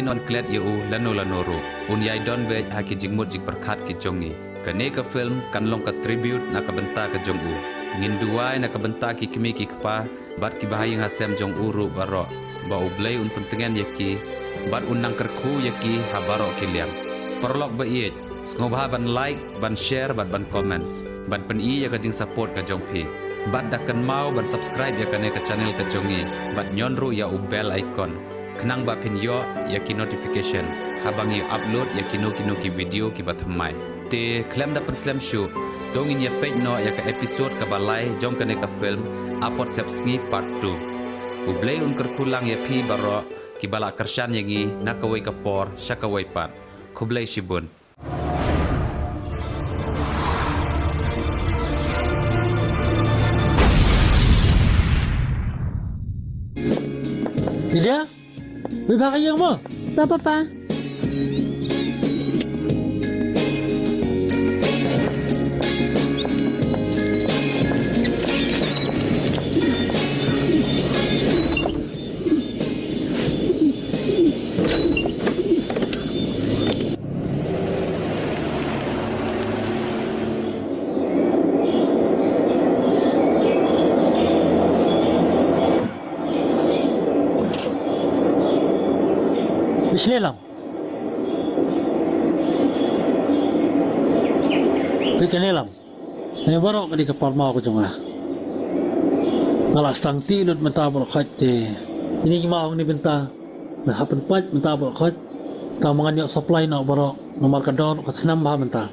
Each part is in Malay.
non klet eu lanu lanoro unyai don ve haki jingmut jing perkhat ki jongi kane ka film kan long ka tribute na ka benta ka jongu ngin duai na ka benta ki kimi ki kpa bat ki bahayang hasem jong uru baro ba ublay un pentengan yaki bat unang kerku yaki habaro kiliang perlok ba iet ngobha ban like ban share ban comments ban pen i ya ka jing support ka jong phi bat dakan mau ban subscribe ya kane ka channel ka jongi bat nyonru ya bell icon kenang ba pin yo ya ki notification habang i upload ya ki ki video ki bathamai te klem da pen slam show dongin ya page no ya ka episode ka balai jong kane ka film apot sep sngi part 2 ublay un kerkulang ya phi baro ki bala kershan yangi nakawai kapor syakawai pat kublay shibun Lydia? May bakayang mo? Ba, Papa? Bisnilam. Pikanilam. Ini baru ka di kapal mau ko junga. Ngalas tang tilod mentabol khat ini mau ni benta. Nah hapen pat mentabol khat. Ta mga niyo supply na baru nomor kador ka tanam ba benta.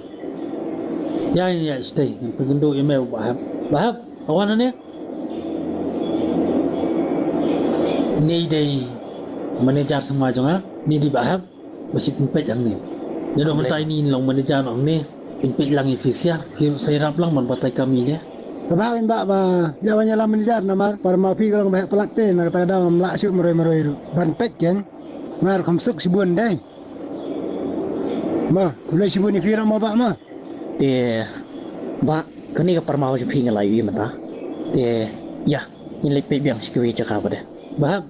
Ya stay. Pagendo email bahab. Bahab awan ni. Ni day manager sama junga. Ni di bahab masih pimpet yang ni. Jadi mentai ni long manager orang ni pimpet lang ifisya. Saya rap lang manbatai kami dia. Sebab mbak ba jawanya lah manager namar para mafi kalau banyak pelakte nak kata melak syuk meroi itu. Ban pet kan. Mar kamsuk sibun dai. Ma, boleh sibun ni fira mau ba ma. Ba kani ka parmao je pinga lai wi mata. Ya, ni lepet biang sikwi cakap pada. Bahab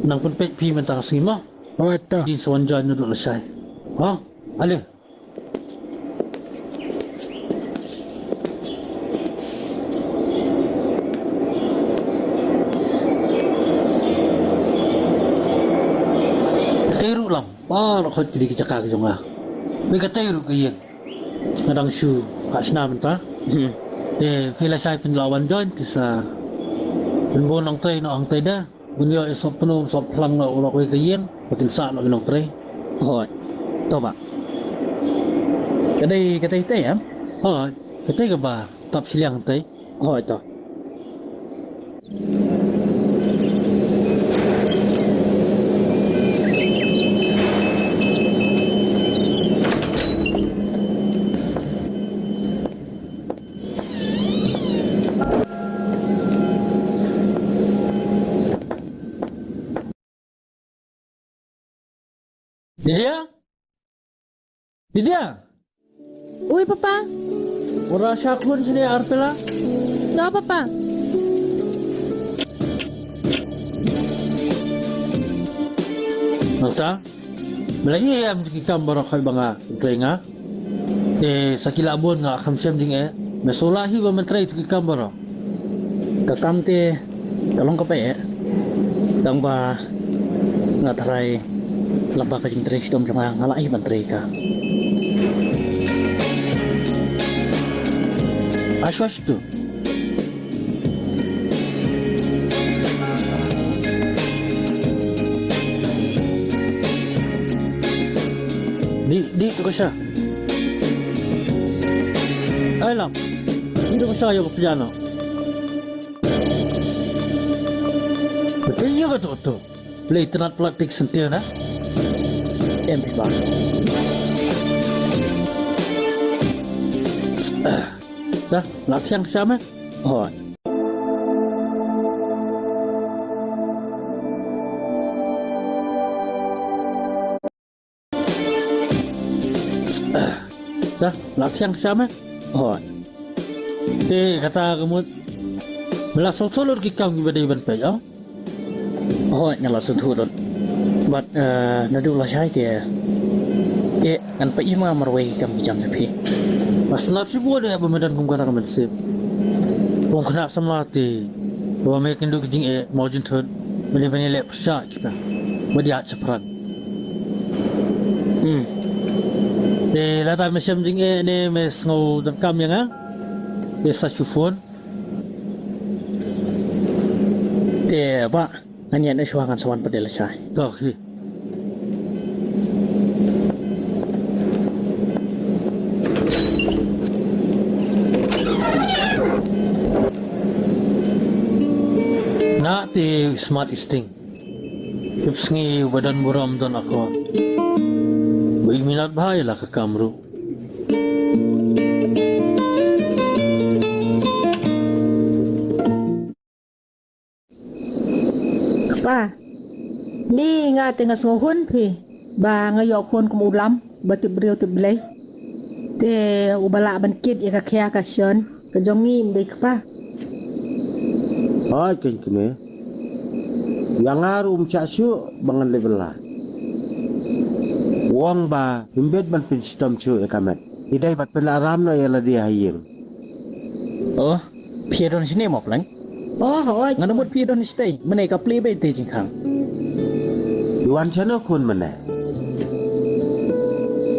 nang pimpet pi mentang sima. Oh itu. Di sewanjan dulu selesai. Oh, ale. Teru lam, par kau jadi kecakar jonga. Mereka teru kaya. Kadang syu kasna benta. Fila saya penlawan join kisah. Penbon ang tay na ang tay dah. Bunyo esok penuh sop lang na urak kay kayen. Makin sa na ginong tre. Hoi. To ba. Kadai tay ya. Hoi. Katay ka ba? Tap siliang tay. Hoi to. Lydia? Uy, Papa? Ora syakun sini Arpela? No, Papa? Nasa? Malagi am sige kamera kay banga nga. Sa kilabon nga kamsem ding masulahi ba man try sige kamera. Kakam te talong ka pa Tang ba nga try laba ka jing tre stom sama ngalai ban tre ka. Aswas tu. Di tu ko siya. Ay lang. Hindi ko siya yung piano. Betul juga tu. Play tenat plastik sentir na. Empty ba. Dah, latihan sama. Hoi. Dah, latihan sama. Hoi. Kata kamu Melasol solor ki kang ibadai ban pe ya. Hoi nyala sunturun. บัดนาดูละใช้เดียอันไปอีมามาเวกำกิจำจะพี่ Mas nafsi buat dia bermedan kumkana kamen sip. Wong kena samlati. Bawa mekin du kijing mau jintun. Bani lep syak kita. Badiat sepran. Lata mesyam jing ni mes ngau dan kam yang sa syufun. Pak, hanya ada suangan sawan pada laใช้ Dah ki. Nak ti smart isting. Kipsngi badan buram dan aku. Bagi minat bahaya lah ke kamru. Pa, ni nga tengah sohun pi. Ba nga yok kon kum ulam, ba tib riu tib lay. Te ubala ban kit ya ka kya ka shon, ka jongi mbe pa. Ay kan kene. Yang arum syasyu bangan level lah. Wong ba himbet ban pin sistem chu ekamat. Idai bat pen aram no yala dia hayim. Oh, Pieron sini mau pelang. Oh, oi. Ngana mut Pieron stay, mana ka play bay te jingkang. Yuan chana kun mana.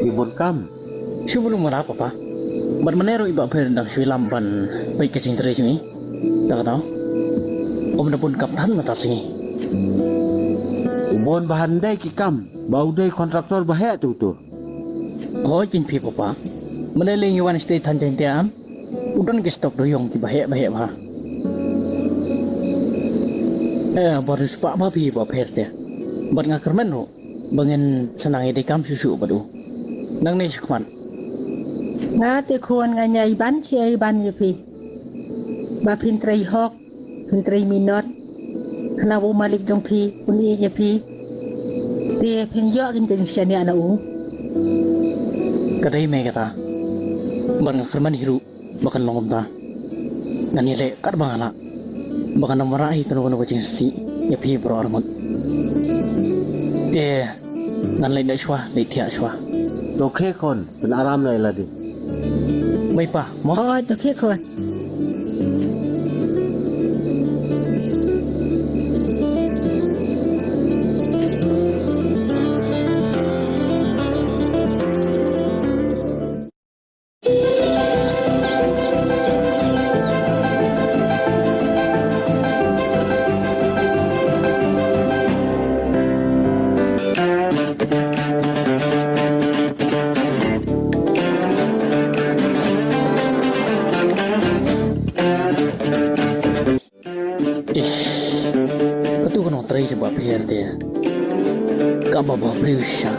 Ibun kam. Sebelum apa pa? Bat menero iba perdang sui lamban bay ke jing tere sini. Tak tahu. Om dah pun kapten mata sini. Ubon bahan dai ki kam. Bau dai kontraktor bahaya tu tu. Oh, jin pi papa. Meneling Yuan stay tan jeng tiam. Udon ke stok doyong ti bahaya bah. Baru sepak babi bawa perte. Bat ngakar menu. Bangin senang ide kam susu badu. Nang ni sekuan. Nga te kon nga nyai ban siai ban ye pi. Ba pin trai hok, pin trai minot. Kena bu malik jong pi, uni ye pi. Te pin yo kin ting siani ana u. Kadai me kata. Bat ngakar man hiru. Bakan longom ta. Nani le kat bangala. Bakan namarai tanu kucing si. Ya pi bro armut. Ngan le shwa, le tia shwa. Dokhe kon pen aram no yala di. Mai pa, mo. Oi, to ke kon. Ketu kan otrai coba biar dia. Kak bawa priusya.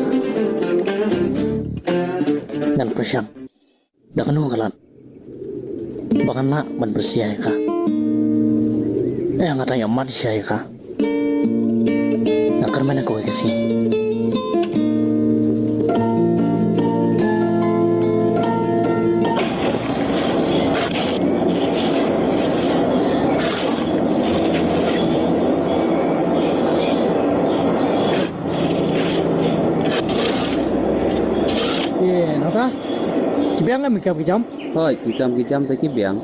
Dan persiang. Dah kenu kalat. Bahkan nak ban bersih ka. Nggak tanya mati saya ka. Nak kerana kau kesini. Nota, kibiang kami kajam. Hoi, kikam te kibiang.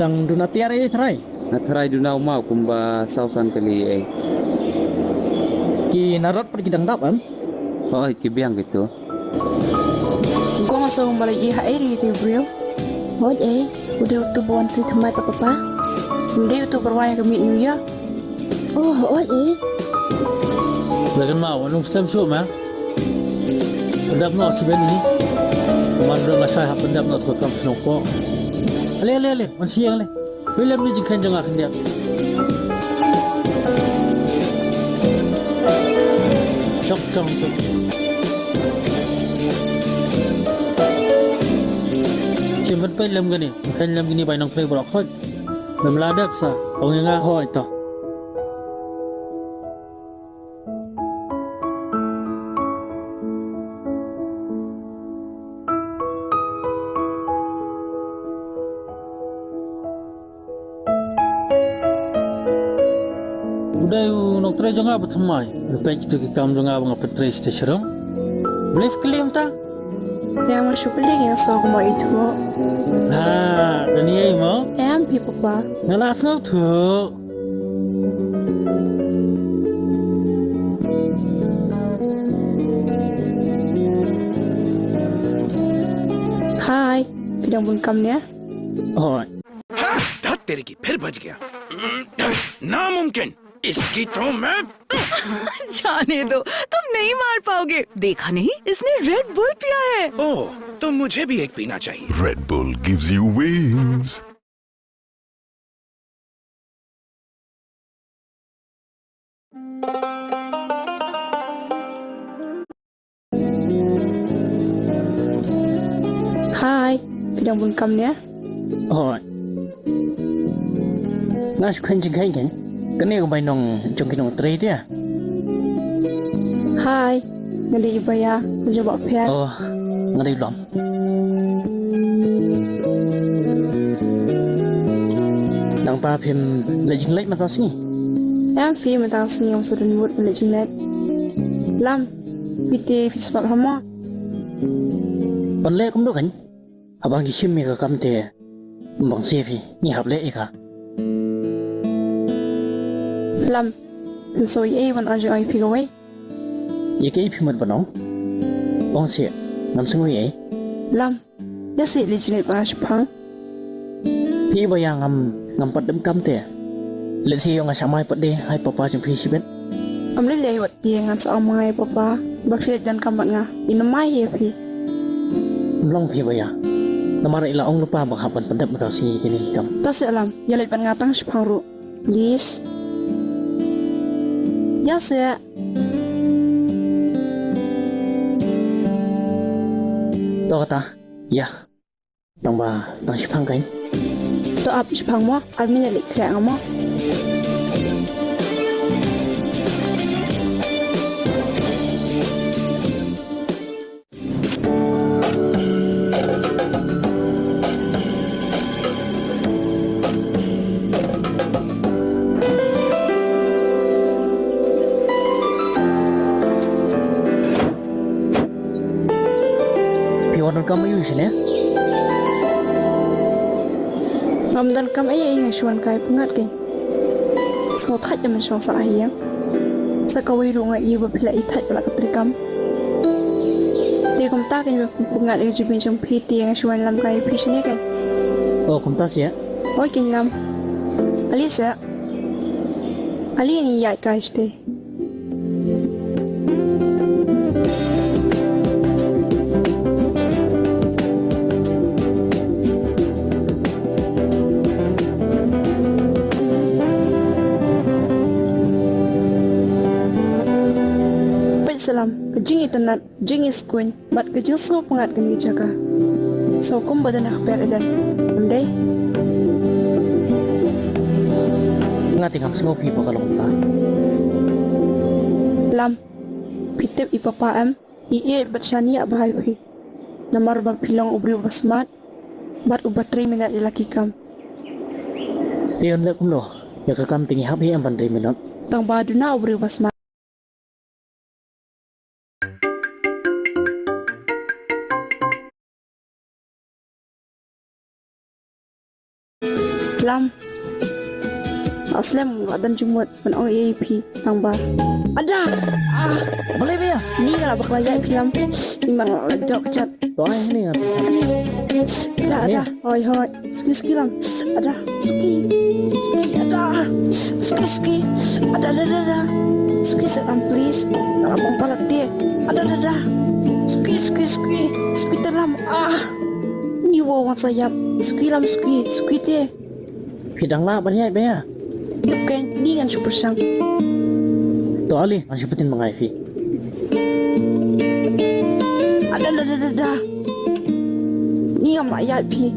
Dang dunatiar ini terai. Natharai dunau mau kumba sausan kali Ki narot pergi dang dapan. Hoi, kibiang gitu. Kau masuk balik IHR itu bro. Oi udah tu bon tu thamai papa. Udah tu berwaya ke New York. Oh, oi Lagan mau anong stem show ma. Pendap no si Benny. Mandang ngasai hap pendap no tu kam snoko. Ale, masih ale. William ni jingkan jangan akan dia. Sok tu. Simpan pe lem gani, kan lem gini bainang play berokot. Lem ladak sa, kau ngah ho itu. Udah nok tre jonga batmai. Lepas itu kita jonga bang petre stasiun. Belief klaim ta? Yang masuk peling yang sok mau itu. Ha, dan iya mau? MP papa. Ngalas ngau tu. Hai, tidak bungkam ya? Oh, धत तेरे की फिर बच गया नामुमकिन इसकी तो मैं जाने दो, तुम नहीं मार पाओगे। देखा नहीं, इसने रेड बुल पिया है। ओह तो मुझे भी एक पीना चाहिए Red Bull gives you wings. Hai, tidak bungkam ya? Oh. Ngas kan jeng kai kan? Kene ko bay nong jong kinong tre dia. Hai, ngadi iba ya, mencoba piat. Oh, ngari lom. Nang pa phim le jing lek ma ta si. Em phi mà tao xin ông số đơn một là chính lệ. Lam, pite phi sebab hama. Ban le kum do kan? Abang ki shim mi ka kam te. Bang se phi ni hab le e ka. Lam, so ye wan ajo ai phi gawai. Ye ke phim mat banong. Bang se nam sung wi e. Lam, ya si le chính lệ ba shpang. Phi ba yang ngam pat dem kam te. Le si yong asamai pat de hai papa jong phi sibet. Am le le wat ye ngan sa amai papa. Ba phi dan kamat nga. Inamai ye phi. Long phi ba ya. Namara ila ong lupa bang hapan pandap ma ta si kini kam. Ta se lam, ya le pan ngatang shpang ru. Please. Ya se. To kata. Ya. Tang sipang kan. To ap shpang mo, almin le kra ngamo. Piwan kam ayu sini. Ramdan kam ai ngai chuan kai pungat ke. So thaj man shong sa hiang. Sa kawi ru ngai yu phla I thaj la katri kam. Te kom ta ke pungat e jibin jong phi ti ngai chuan lam kai phi sine ke. Oh, kum ta sia. Oi kin lam. Ali sa. Ali ni yai kai ste. Salam, kejing internet, jing iskun, bat kejing so pengat kini jaga. So kum badan akper edan, andai. Ngati ngam sengo pi pa kalong ta. Lam, pitip ipapa am, iye bat shani abahai pi. Namar bag pilong ubri basmat, bat ubat 3 minit lelaki kam. Pion le kum lo. Ya ka kam tingi hab hi am ban 3 minit. Tang badu na ubri basmat. Lam, aslam wadan jumut man ong AAP tang ba. Ada, Boleh ba ya? ni lah bakal jai film. Imang lejak cat. To ai ni ngat. Ada. Hoi hoi. Ski lam. Ada. Ski ada. Ski. Ada. Ski seram please. Abang palak dia. Ada. Ski dalam. Ni wawan sayap. Ski dia. Hidang la ban yai ba ya? Bukan, ni kan super sang. To ali, ang sipatin mga ifi. Ada. Ni yang ayat pi.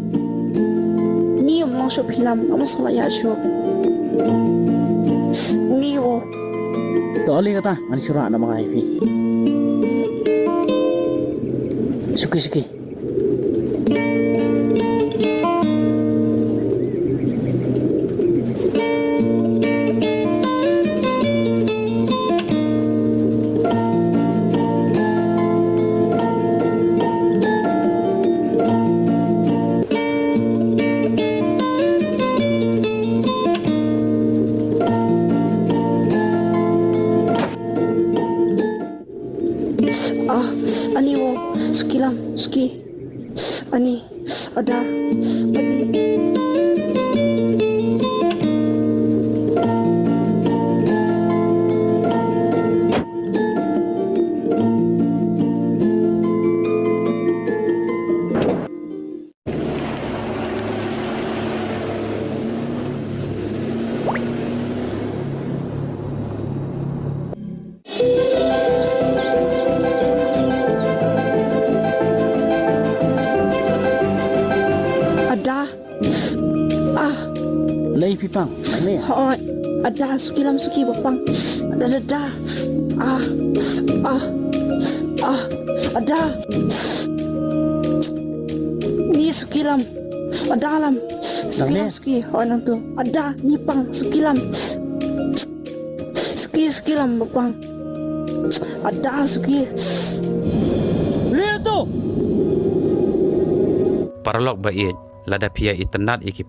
Ni yang masuk film, kamu salah ayat syuk. Ni wo. To ali kata, ang sura na mga ifi. Suki. Ani wo sekilam ski. Ani ada ani. Ada Lay pipang. Ano ya? hot ada sekilam ski bapang ada ada ni sekilam dalam sekilam ski orang tu ada ni pang sekilam sekilam bapang ada ski Lihat tu! Paralog bait lada pia itenat iki